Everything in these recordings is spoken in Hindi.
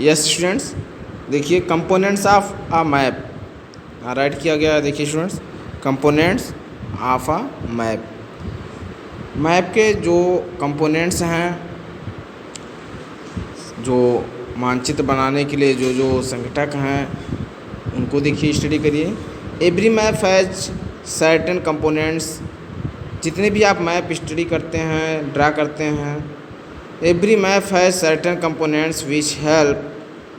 यस स्टूडेंट्स, देखिए components of a map right किया गया है। देखिए students, components of a map, map के जो कंपोनेंट्स हैं, जो मानचित्र बनाने के लिए जो जो संगठक हैं, उनको देखिए, स्टडी करिए। Every map has certain components, जितने भी आप मैप स्टडी करते हैं, ड्रा करते हैं, every map has certain components which help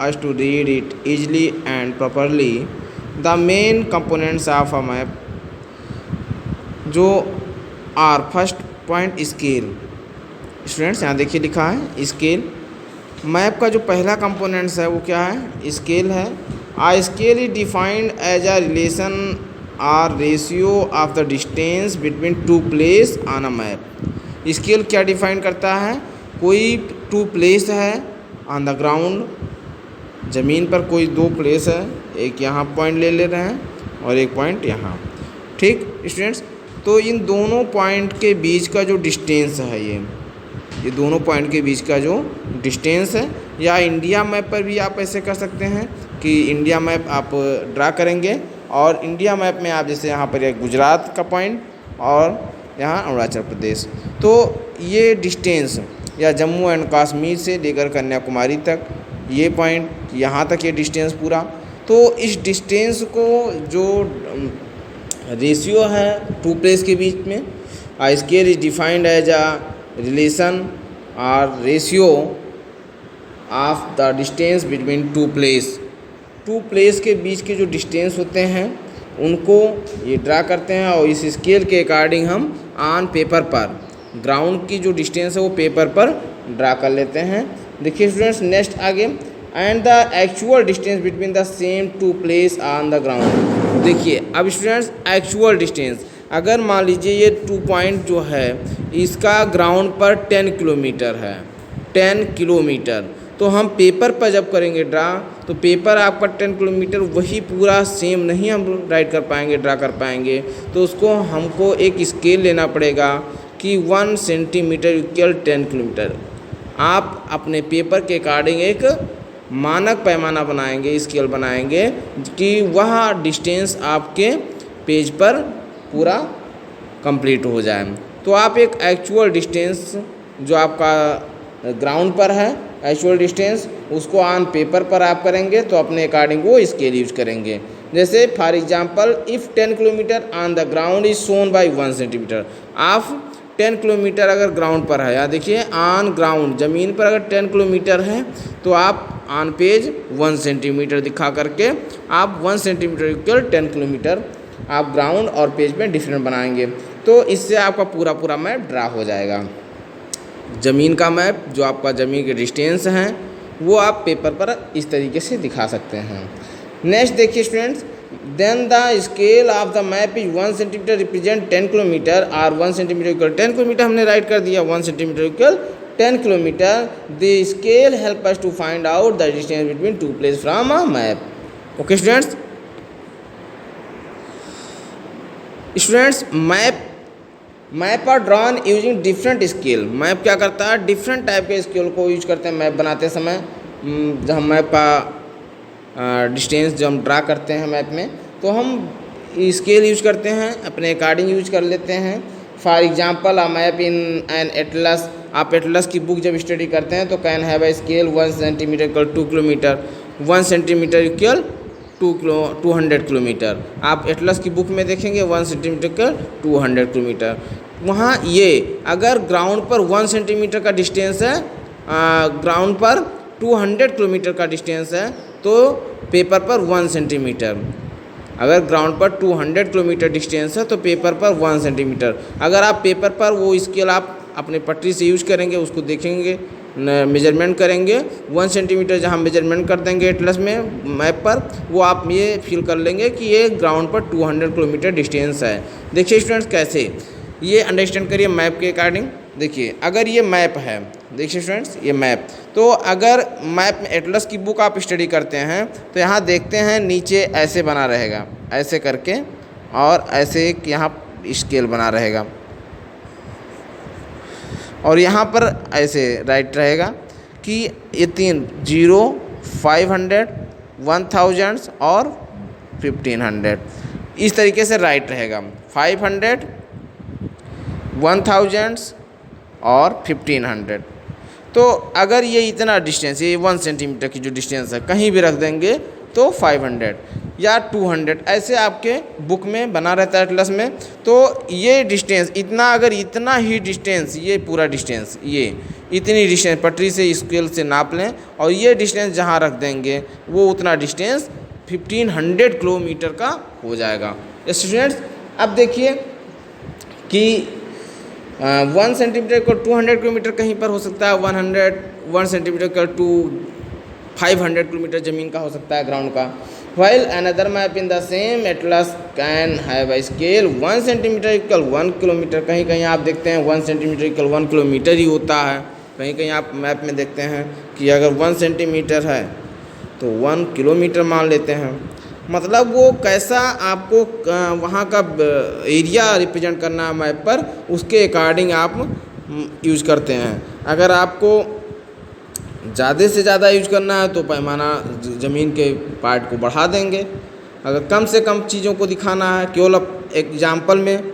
us to read it easily and properly. The main components of a map जो are first point scale. Students यहाँ देखिए लिखा है स्केल। मैप का जो पहला कंपोनेंट्स है वो क्या है? स्केल है। Uh scale is defined as a relation or ratio of the distance between two place on a map. Scale क्या डिफाइन करता है? कोई टू प्लेस है ऑन द ग्राउंड, ज़मीन पर कोई दो प्लेस है, एक यहाँ पॉइंट ले रहे हैं और एक पॉइंट यहाँ। ठीक स्टूडेंट्स, तो इन दोनों पॉइंट के बीच का जो डिस्टेंस है, ये दोनों पॉइंट के बीच का जो डिस्टेंस है, या इंडिया मैप पर भी आप ऐसे कर सकते हैं कि इंडिया मैप आप ड्रा करेंगे और इंडिया मैप में आप जैसे यहाँ पर एक गुजरात का पॉइंट और यहाँ अरुणाचल प्रदेश, तो ये डिस्टेंस या जम्मू एंड कश्मीर से लेकर कन्याकुमारी तक ये पॉइंट, यहाँ तक ये डिस्टेंस पूरा, तो इस डिस्टेंस को जो रेशियो है टू प्लेस के बीच में, scale is defined as a relation और ratio of the distance between two place. Two place के बीच के जो डिस्टेंस होते हैं उनको ये ड्रा करते हैं और इस स्केल के अकॉर्डिंग हम ऑन पेपर पर ग्राउंड की जो डिस्टेंस है वो पेपर पर ड्रा कर लेते हैं। देखिए स्टूडेंट्स, नेक्स्ट आगे, and the actual distance between the same two place on the ground. देखिए अब स्टूडेंट्स, एक्चुअल डिस्टेंस, अगर मान लीजिए ये टू पॉइंट जो है इसका ग्राउंड पर 10 किलोमीटर है, 10 किलोमीटर, तो हम पेपर पर जब करेंगे ड्रा, तो पेपर आपका 10 किलोमीटर वही पूरा सेम नहीं हम राइट कर पाएंगे, ड्रा कर पाएंगे, तो उसको हमको एक स्केल लेना पड़ेगा कि 1 सेंटीमीटर इक्वल 10 किलोमीटर। आप अपने पेपर के अकॉर्डिंग एक मानक पैमाना बनाएंगे, स्केल बनाएंगे कि वह डिस्टेंस आपके पेज पर पूरा कंप्लीट हो जाए। तो आप एक एक्चुअल डिस्टेंस जो आपका ग्राउंड पर है, एक्चुअल डिस्टेंस, उसको ऑन पेपर पर आप करेंगे तो अपने अकॉर्डिंग वो स्केल यूज करेंगे। जैसे for example, if 10 kilometre on the ground is shown by 1 centimetre. आप 10 किलोमीटर अगर ग्राउंड पर है, या देखिए ऑन ग्राउंड ज़मीन पर अगर 10 किलोमीटर है तो आप ऑन पेज 1 सेंटीमीटर दिखा करके आप 1 सेंटीमीटर इक्वल 10 किलोमीटर आप ग्राउंड और पेज में डिफरेंट बनाएंगे, तो इससे आपका पूरा पूरा मैप ड्रा हो जाएगा। ज़मीन का मैप, जो आपका ज़मीन के डिस्टेंस हैं, वो आप पेपर पर इस तरीके से दिखा सकते हैं। नेक्स्ट देखिए students, then the scale of the map is 1 centimetre represent 10 kilometre और 1 सेंटीमीटर इक्वल 10 किलोमीटर हमने राइट कर दिया, 1 centimetre equal 10 kilometre. The scale help us to find out the distance between two place from a map. Okay students, map are drawn using different scale. Map क्या करता है? डिफरेंट टाइप के स्केल को यूज करते हैं मैप बनाते समय। जब हम मैप का डिस्टेंस जो हम ड्रा करते हैं मैप में, तो हम स्केल यूज करते हैं, अपने अकॉर्डिंग यूज कर लेते हैं। For example, a map in an Atlas, आप एटलस की बुक जब स्टडी करते हैं तो can have a scale 1 centimetre equal 2 kilometre, 1 centimetre equal 200 kilometre. आप एटलस की बुक में देखेंगे 1 सेंटीमीटर का 200 किलोमीटर। वहाँ ये अगर ग्राउंड पर 1 सेंटीमीटर का डिस्टेंस है, ग्राउंड पर 200 किलोमीटर का डिस्टेंस है, तो पेपर पर 1 सेंटीमीटर। अगर ग्राउंड पर 200 किलोमीटर डिस्टेंस है तो पेपर पर 1 सेंटीमीटर। अगर आप पेपर पर वो स्केल आप अपने पटरी से यूज करेंगे, उसको देखेंगे, मेजरमेंट करेंगे, 1 सेंटीमीटर जहाँ मेजरमेंट कर देंगे एटलस में मैप पर, वो आप ये फील कर लेंगे कि ये ग्राउंड पर 200 किलोमीटर डिस्टेंस है। देखिए स्टूडेंट्स, कैसे ये अंडरस्टैंड करिए मैप के अकॉर्डिंग। देखिए अगर ये मैप है, देखिए स्टूडेंट्स ये मैप, तो अगर मैप में एटलस की बुक आप स्टडी करते हैं तो यहाँ देखते हैं नीचे ऐसे बना रहेगा, ऐसे करके, और ऐसे एक यहाँ स्केल बना रहेगा, और यहाँ पर ऐसे राइट रहेगा कि ये 3 0 500, 1000 और 1500, इस तरीके से राइट रहेगा। 500, 1000 और 1500। तो अगर ये इतना डिस्टेंस, ये 1 सेंटीमीटर की जो डिस्टेंस है, कहीं भी रख देंगे तो 500 या 200 ऐसे आपके बुक में बना रहता है एटलस में। तो ये डिस्टेंस इतना, अगर इतना ही डिस्टेंस, ये पूरा डिस्टेंस, ये इतनी डिस्टेंस पटरी से स्केल से नाप लें और ये डिस्टेंस जहाँ रख देंगे वो उतना डिस्टेंस 1500 किलोमीटर का हो जाएगा। स्टूडेंट्स अब देखिए कि 1 सेंटीमीटर को 200 किलोमीटर कहीं पर हो सकता है, 1 सेंटीमीटर का टू 500 किलोमीटर ज़मीन का हो सकता है, ग्राउंड का। While another map in the same atlas can have a scale 1 centimetre equal 1 kilometre, कहीं कहीं आप देखते हैं 1 सेंटीमीटर इक्वल 1 किलोमीटर ही होता है, कहीं कहीं आप मैप में देखते हैं कि अगर 1 सेंटीमीटर है तो 1 किलोमीटर मान लेते हैं। मतलब वो कैसा आपको वहाँ का एरिया रिप्रेजेंट करना है मैप पर, उसके अकॉर्डिंग आप यूज करते हैं। अगर आपको ज़्यादा से ज़्यादा यूज करना है तो पैमाना ज़मीन के पार्ट को बढ़ा देंगे। अगर कम से कम चीज़ों को दिखाना है, केवल एग्जाम्पल में